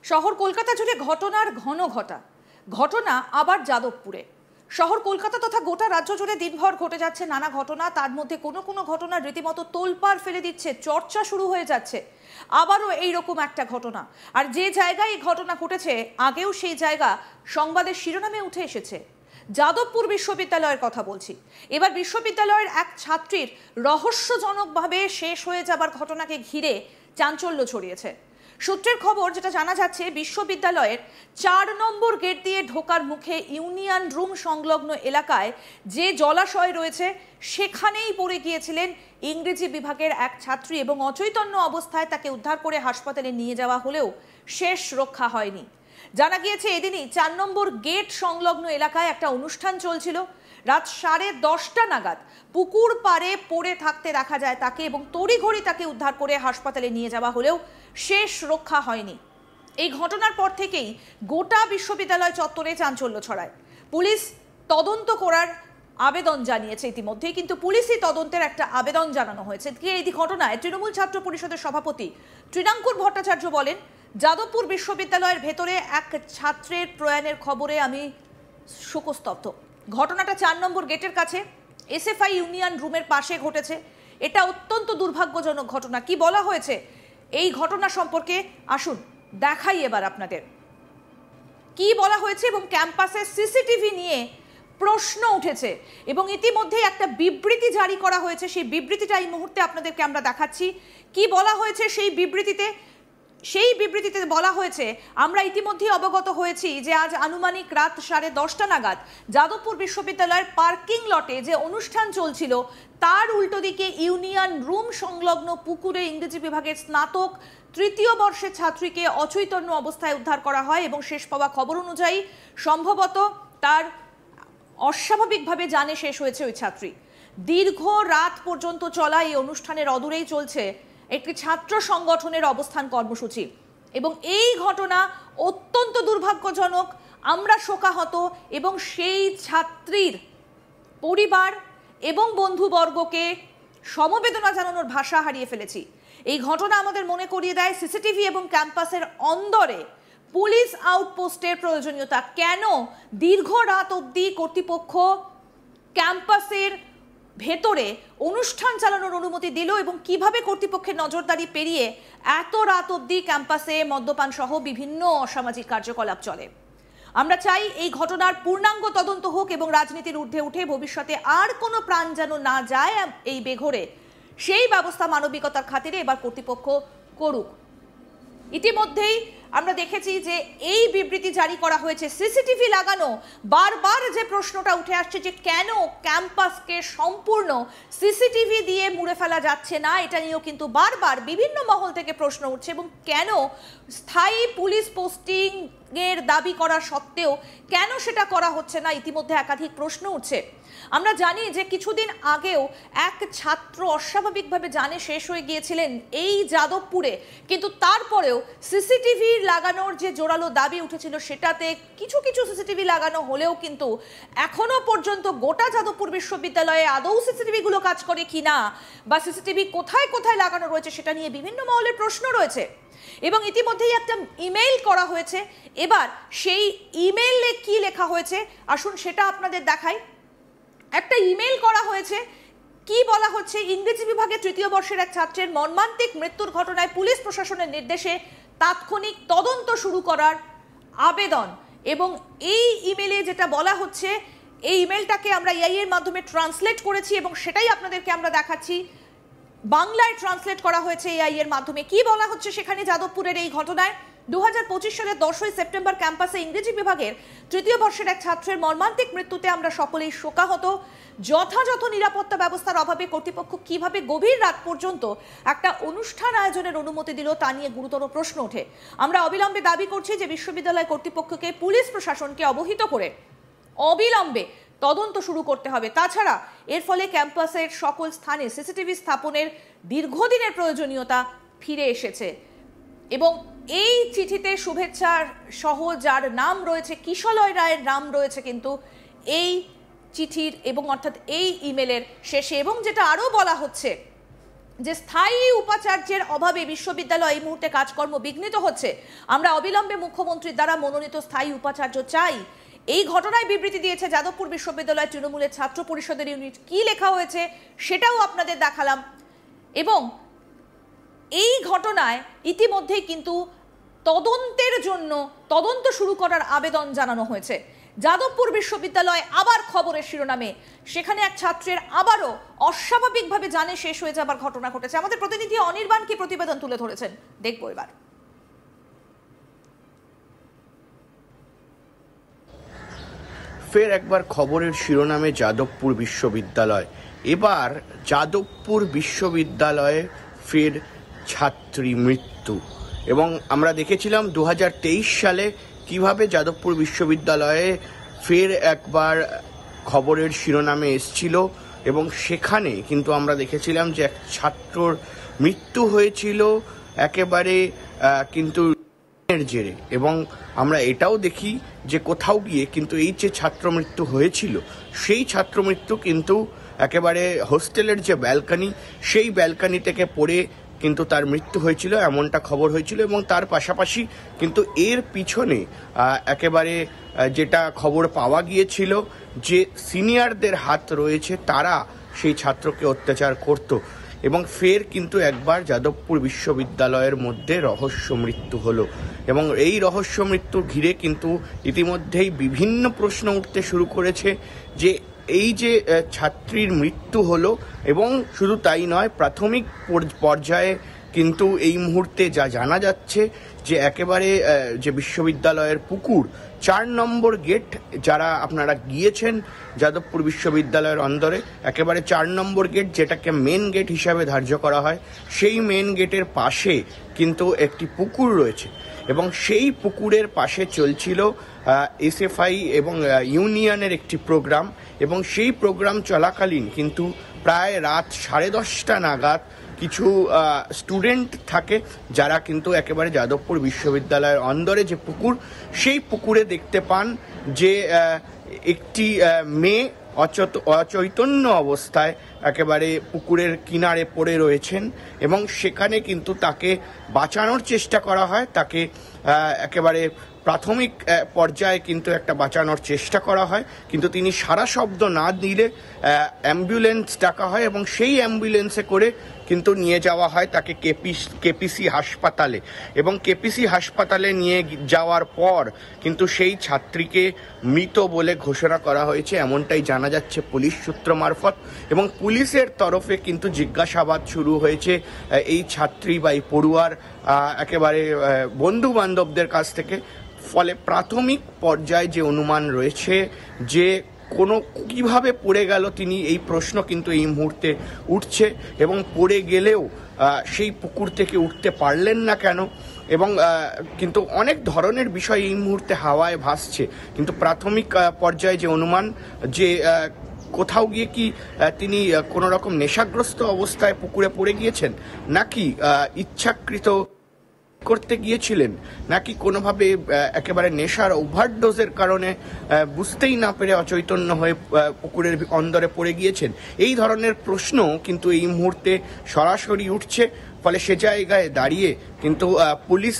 শহর কলকাতা জুড়ে ঘটনার ঘন ঘটনা আবার যাদবপুরে। শহর কলকাতা তথা গোটা রাজ্য জুড়ে দিনভর ঘটে যাচ্ছে নানা ঘটনা। তার মধ্যে কোনো কোনো ঘটনা রীতিমতো তোলপাড় ফেলে দিচ্ছে, চর্চা শুরু হয়ে যাচ্ছে। আবারও এইরকম একটা ঘটনা, আর যে জায়গায় এই ঘটনা ঘটেছে আগেও সেই জায়গা সংবাদের শিরোনামে উঠে এসেছে। যাদবপুর বিশ্ববিদ্যালয়ের কথা বলছি। এবার বিশ্ববিদ্যালয়ের এক ছাত্রীর রহস্যজনকভাবে শেষ হয়ে যাবার ঘটনাকে ঘিরে চাঞ্চল্য ছড়িয়েছে। সূত্রের খবর যেটা জানা যাচ্ছে, বিশ্ববিদ্যালয়ের 4 নম্বর গেট দিয়ে ঢোকার মুখে ইউনিয়ন রুম সংলগ্ন এলাকায় যে জলাশয় রয়েছে সেখানেই পড়ে গিয়েছিলেন ইংরেজি বিভাগের এক ছাত্রী এবং অচৈতন্য অবস্থায় তাকে উদ্ধার করে হাসপাতালে নিয়ে যাওয়া হলেও শেষ রক্ষা হয়নি। জানা গিয়েছে এদিনই 4 নম্বর গেট সংলগ্ন এলাকায় একটা অনুষ্ঠান চলছিল। রাত 10:30 নাগাদ পুকুর পাড়ে পড়ে থাকতে দেখা যায় তাকে এবং তড়িঘড়ি তাকে উদ্ধার করে হাসপাতালে নিয়ে যাওয়া হলেও শেষ রক্ষা হয়নি। এই ঘটনার পর থেকেই গোটা বিশ্ববিদ্যালয় চত্বরে চাঞ্চল্য ছড়ায়। পুলিশ তদন্ত করার আবেদন জানিয়েছে ইতিমধ্যেই, কিন্তু পুলিশই তদন্তের একটা আবেদন জানানো হয়েছে। এই ঘটনায় তৃণমূল ছাত্র পরিষদের সভাপতি তৃণাঙ্কুর ভট্টাচার্য বলেন, যাদবপুর বিশ্ববিদ্যালয়ের ভেতরে এক ছাত্রের প্রয়াণের খবরে আমি শোকস্তব্ধ। ঘটনাটা 4 নম্বর গেটের কাছে এসএফআই ইউনিয়ন রুমের পাশে ঘটেছে। এটা অত্যন্ত দুর্ভাগ্যজনক ঘটনা। কি বলা হয়েছে এই ঘটনা সম্পর্কে আসুন দেখাই এবার আপনাদের। কি বলা হয়েছে এবং ক্যাম্পাসের সিসিটিভি নিয়ে প্রশ্ন উঠেছে এবং ইতিমধ্যেই একটা বিবৃতি জারি করা হয়েছে। সেই বিবৃতিটা এই মুহূর্তে আপনাদেরকে আমরা দেখাচ্ছি। কি বলা হয়েছে সেই বিবৃতিতে বলা হয়েছে, আমরা ইতিমধ্যেই অবগত হয়েছি যে আজ আনুমানিক রাত 10:30 নাগাদ যাদবপুর বিশ্ববিদ্যালয়ের পার্কিং লটে যে অনুষ্ঠান চলছিল তার উল্টো দিকে ইউনিয়ন রুম সংলগ্ন পুকুরে ইংরেজি বিভাগের স্নাতক 3য় বর্ষের ছাত্রীকে অচৈতন্য অবস্থায় উদ্ধার করা হয় এবং শেষ পাওয়া খবর অনুযায়ী সম্ভবত তার অস্বাভাবিকভাবে জানে শেষ হয়েছে ওই ছাত্রী। দীর্ঘ রাত পর্যন্ত চলা এই অনুষ্ঠানের অদূরেই চলছে একটি ছাত্র সংগঠনের অবস্থান কর্মসূচি এবং এই ঘটনা অত্যন্ত দুর্ভাগ্যজনক। আমরা শোকাহত এবং সেই ছাত্রীর পরিবার এবং বন্ধুবর্গকে সমবেদনা জানানোর ভাষা হারিয়ে ফেলেছি। এই ঘটনা আমাদের মনে করিয়ে দেয় সিসিটিভি এবং ক্যাম্পাসের অন্দরে পুলিশ আউটপোস্টের প্রয়োজনীয়তা। কেন দীর্ঘ রাত অবধি কর্তৃপক্ষ ক্যাম্পাসের ভেতরে অনুষ্ঠান চালানোর অনুমতি দিল এবং কিভাবে কর্তৃপক্ষের নজরদারি পেরিয়ে এত রাত অবধি ক্যাম্পাসে মদ্যপান সহ বিভিন্ন অসামাজিক কার্যকলাপ চলে। আমরা চাই এই ঘটনার পূর্ণাঙ্গ তদন্ত হোক এবং রাজনীতির ঊর্ধ্বে উঠে ভবিষ্যতে আর কোনো প্রাণ যেন না যায় এই বেঘরে, সেই ব্যবস্থা মানবিকতার খাতিরে এবার কর্তৃপক্ষ করুক। ইতিমধ্যেই আমরা দেখেছি যে এই বিবৃতি জারি করা হয়েছে, সিসিটিভি লাগানো। বারবার যে প্রশ্নটা উঠে আসছে যে কেন ক্যাম্পাসকে সম্পূর্ণ সিসিটিভি দিয়ে মুড়ে ফেলা যাচ্ছে না, এটা নিয়েও কিন্তু বারবার বিভিন্ন মহল থেকে প্রশ্ন উঠছে এবং কেন স্থায়ী পুলিশ পোস্টিং এর দাবি করা সত্ত্বেও কেন সেটা করা হচ্ছে না, ইতিমধ্যে একাধিক প্রশ্ন উঠছে। আমরা জানি যে কিছুদিন আগেও এক ছাত্র অস্বাভাবিকভাবে জানে শেষ হয়ে গিয়েছিলেন এই যাদবপুরে, কিন্তু তারপরেও সিসিটিভি লাগানোর যে জোরালো দাবি উঠেছিল সেটাতে কিছু কিছু সিসিটিভি লাগানো হলেও কিন্তু এখনো পর্যন্ত গোটা যাদবপুর বিশ্ববিদ্যালয়ে আদৌ সিসিটিভিগুলো কাজ করে কিনা বা সিসিটিভি কোথায় কোথায় লাগানো রয়েছে সেটা নিয়ে বিভিন্ন মহলের প্রশ্ন রয়েছে। এবং ইতিমধ্যেই একটা ইমেইল করা হয়েছে। এবার সেই ইমেইলে কি লেখা হয়েছে আসুন সেটা আপনাদের দেখাই। একটা ইমেইল করা হয়েছে। কি বলা হচ্ছে, ইংরেজি বিভাগে 3য় বর্ষের এক ছাত্রের মর্মান্তিক মৃত্যুর ঘটনায় পুলিশ প্রশাসনের নির্দেশে তাৎক্ষণিক তদন্ত শুরু করার আবেদন। এবং এই ইমেইলে যেটা বলা হচ্ছে, এই ইমেইলটাকে আমরা এআই এর মাধ্যমে ট্রান্সলেট করেছি এবং সেটাই আপনাদেরকে আমরা দেখাচ্ছি। বাংলায় ট্রান্সলেট করা হয়েছে এআই এর মাধ্যমে। কি বলা হচ্ছে সেখানে যাদবপুরের এই ঘটনায়, 2025 সালের 10ই সেপ্টেম্বর ক্যাম্পাসে ইংরেজি বিভাগের 3য় বর্ষের এক ছাত্রের মর্মান্তিক মৃত্যুতে আমরা সকলেই শোকাহত। যথাযথ নিরাপত্তা ব্যবস্থার অভাবে কর্তৃপক্ষ কিভাবে গভীর রাত পর্যন্ত একটা অনুষ্ঠান আয়োজনের অনুমতি দিল তা নিয়ে গুরুতর প্রশ্ন ওঠে। আমরা অবিলম্বে দাবি করছি যে বিশ্ববিদ্যালয় কর্তৃপক্ষকে পুলিশ প্রশাসনকে অবহিত করে অবিলম্বে তদন্ত শুরু করতে হবে। তাছাড়া এর ফলে ক্যাম্পাসের সকল স্থানে সিসিটিভি স্থাপনের দীর্ঘদিনের প্রয়োজনীয়তা ফিরে এসেছে। এবং এই চিঠিতে শুভেচ্ছা সহ যার নাম রয়েছে, কিশলয় রায়ের নাম রয়েছে কিন্তু এই চিঠির এবং অর্থাৎ এই ইমেলের শেষে। এবং যেটা আরও বলা হচ্ছে যে স্থায়ী উপাচার্যের অভাবে বিশ্ববিদ্যালয় এই মুহূর্তে কাজকর্ম বিঘ্নিত হচ্ছে, আমরা অবিলম্বে মুখ্যমন্ত্রীর দ্বারা মনোনীত স্থায়ী উপাচার্য চাই। এই ঘটনায় বিবৃতি দিয়েছে যাদবপুর বিশ্ববিদ্যালয় তৃণমূলের ছাত্র পরিষদের ইউনিট। কি লেখা হয়েছে সেটাও আপনাদের দেখালাম। এবং এই ঘটনায় ইতিমধ্যেই কিন্তু তদন্তের জন্য তদন্ত শুরু করার আবেদন জানানো হয়েছে। যাদবপুর বিশ্ববিদ্যালয় আবার খবরের শিরোনামে, সেখানে এক ছাত্রের আবারও অস্বাভাবিকভাবে জানে শেষ হয়ে যাবার ঘটনা ঘটেছে। আমাদের প্রতিনিধি অনির্বাণ কি প্রতিবেদন তুলে ধরেছেন দেখবো এবার। ফের একবার খবরের শিরোনামে যাদবপুর বিশ্ববিদ্যালয়। এবার যাদবপুর বিশ্ববিদ্যালয়ে ফের ছাত্রী মৃত্যু। এবং আমরা দেখেছিলাম 2023 সালে কিভাবে যাদবপুর বিশ্ববিদ্যালয়ে ফের একবার খবরের শিরোনামে এসেছিল এবং সেখানে কিন্তু আমরা দেখেছিলাম যে এক ছাত্রর মৃত্যু হয়েছিল একেবারে কিন্তু জেরে। এবং আমরা এটাও দেখি যে কোথাও গিয়ে কিন্তু এই যে ছাত্র মৃত্যু হয়েছিল সেই ছাত্র মৃত্যু কিন্তু একেবারে হোস্টেলের যে ব্যালকনি সেই ব্যালকনি থেকে পড়ে কিন্তু তার মৃত্যু হয়েছিল, এমনটা খবর হয়েছিল। এবং তার পাশাপাশি কিন্তু এর পিছনে একেবারে যেটা খবর পাওয়া গিয়েছিল যে সিনিয়রদের হাত রয়েছে, তারা সেই ছাত্রকে অত্যাচার করত। এবং ফের কিন্তু একবার যাদবপুর বিশ্ববিদ্যালয়ের মধ্যে রহস্য মৃত্যু হলো। এবং এই রহস্য মৃত্যু ঘিরে কিন্তু ইতিমধ্যেই বিভিন্ন প্রশ্ন উঠতে শুরু করেছে যে এই যে ছাত্রীর মৃত্যু হলো, এবং শুধু তাই নয়, প্রাথমিক পর্যায়ে কিন্তু এই মুহূর্তে যা জানা যাচ্ছে যে একেবারে যে বিশ্ববিদ্যালয়ের পুকুর 4 নম্বর গেট, যারা আপনারা গিয়েছেন যাদবপুর বিশ্ববিদ্যালয়ের অন্দরে, একেবারে 4 নম্বর গেট যেটাকে মেন গেট হিসাবে ধার্য করা হয়, সেই মেন গেটের পাশে কিন্তু একটি পুকুর রয়েছে। এবং সেই পুকুরের পাশে চলছিল এসএফআই এবং ইউনিয়নের একটি প্রোগ্রাম। এবং সেই প্রোগ্রাম চলাকালীন কিন্তু প্রায় রাত 10:30 নাগাদ কিছু স্টুডেন্ট থাকে যারা কিন্তু একেবারে যাদবপুর বিশ্ববিদ্যালয়ের অন্দরে যে পুকুর, সেই পুকুরে দেখতে পান যে একটি মেয়ে অচৈতন্য অবস্থায় একেবারে পুকুরের কিনারে পড়ে রয়েছেন। এবং সেখানে কিন্তু তাকে বাঁচানোর চেষ্টা করা হয়, তাকে একেবারে প্রাথমিক পর্যায়ে কিন্তু একটা বাঁচানোর চেষ্টা করা হয়, কিন্তু তিনি সারা শব্দ না দিলে অ্যাম্বুলেন্স ডাকা হয় এবং সেই অ্যাম্বুলেন্সে করে কিন্তু নিয়ে যাওয়া হয় তাকে কেপিসি হাসপাতালে। এবং কেপিসি হাসপাতালে নিয়ে যাওয়ার পর কিন্তু সেই ছাত্রীকে মৃত বলে ঘোষণা করা হয়েছে, এমনটাই জানা যাচ্ছে পুলিশ সূত্র মারফত। এবং পুলিশের তরফে কিন্তু জিজ্ঞাসাবাদ শুরু হয়েছে এই ছাত্রী বা এই পড়ুয়ার একেবারে বন্ধু বান্ধবদের কাছ থেকে। ফলে প্রাথমিক পর্যায়ে যে অনুমান রয়েছে যে কিভাবে পড়ে গেল তিনি, এই প্রশ্ন কিন্তু এই মুহূর্তে উঠছে। এবং পড়ে গেলেও সেই পুকুর থেকে উঠতে পারলেন না কেন, এবং কিন্তু অনেক ধরনের বিষয় এই মুহূর্তে হাওয়ায় ভাসছে। কিন্তু প্রাথমিক পর্যায়ে যে অনুমান যে কোথাও গিয়ে কি তিনি কোনো রকম নেশাগ্রস্ত অবস্থায় পুকুরে পড়ে গিয়েছেন, নাকি ইচ্ছাকৃত করতে গিয়েছিলেন, নাকি কোনোভাবে একেবারে নেশার ওভারডোজের কারণে বুঝতেই না পেরে অচৈতন্য হয়ে পুকুরের অন্দরে পড়ে গিয়েছেন। এই ধরনের প্রশ্ন কিন্তু এই মুহূর্তে সরাসরি উঠছে। ফলে সে জায়গায় দাঁড়িয়ে কিন্তু পুলিশ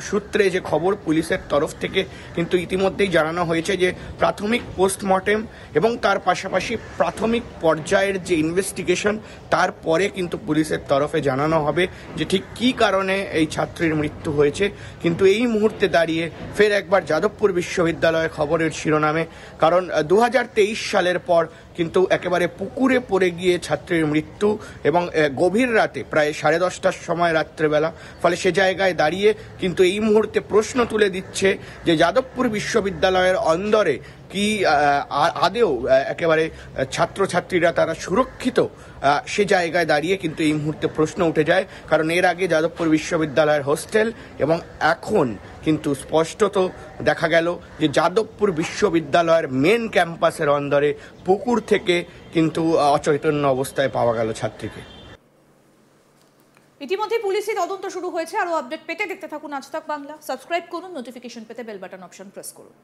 সূত্রে যে খবর, পুলিশের তরফ থেকে কিন্তু ইতিমধ্যেই জানানো হয়েছে যে প্রাথমিক পোস্টমর্টেম এবং তার পাশাপাশি প্রাথমিক পর্যায়ের যে ইনভেস্টিগেশন, তারপরে কিন্তু পুলিশের তরফে জানানো হবে যে ঠিক কী কারণে এই ছাত্রীর মৃত্যু হয়েছে। কিন্তু এই মুহূর্তে দাঁড়িয়ে ফের একবার যাদবপুর বিশ্ববিদ্যালয়ের খবরের শিরোনামে, কারণ 2023 সালের পর কিন্তু একেবারে পুকুরে পড়ে গিয়ে ছাত্রীর মৃত্যু, এবং গভীর রাতে প্রায় 10:30টার সময় রাত্রেবেলা। ফলে সে জায়গায় দাঁড়িয়ে কিন্তু এই মুহূর্তে প্রশ্ন তুলে দিচ্ছে যে যাদবপুর বিশ্ববিদ্যালয়ের অন্দরে কি আদেও একেবারে ছাত্রছাত্রীরা তারা সুরক্ষিত, সে জায়গায় দাঁড়িয়ে কিন্তু এই মুহূর্তে প্রশ্ন উঠে যায়। কারণ এর আগে যাদবপুর বিশ্ববিদ্যালয়ের হোস্টেল, এবং এখন কিন্তু স্পষ্টত দেখা গেল যে যাদবপুর বিশ্ববিদ্যালয়ের মেন ক্যাম্পাসের অন্দরে পুকুর থেকে কিন্তু অচৈতন্য অবস্থায় পাওয়া গেল ছাত্রীকে। ইতিমধ্যে পুলিশি তদন্ত শুরু হয়েছে। আরো আপডেট পেতে দেখতে থাকুন আজ তাক বাংলা। সাবস্ক্রাইব করুন, নোটিফিকেশন পেতে বেল বাটন অপশন প্রেস করুন।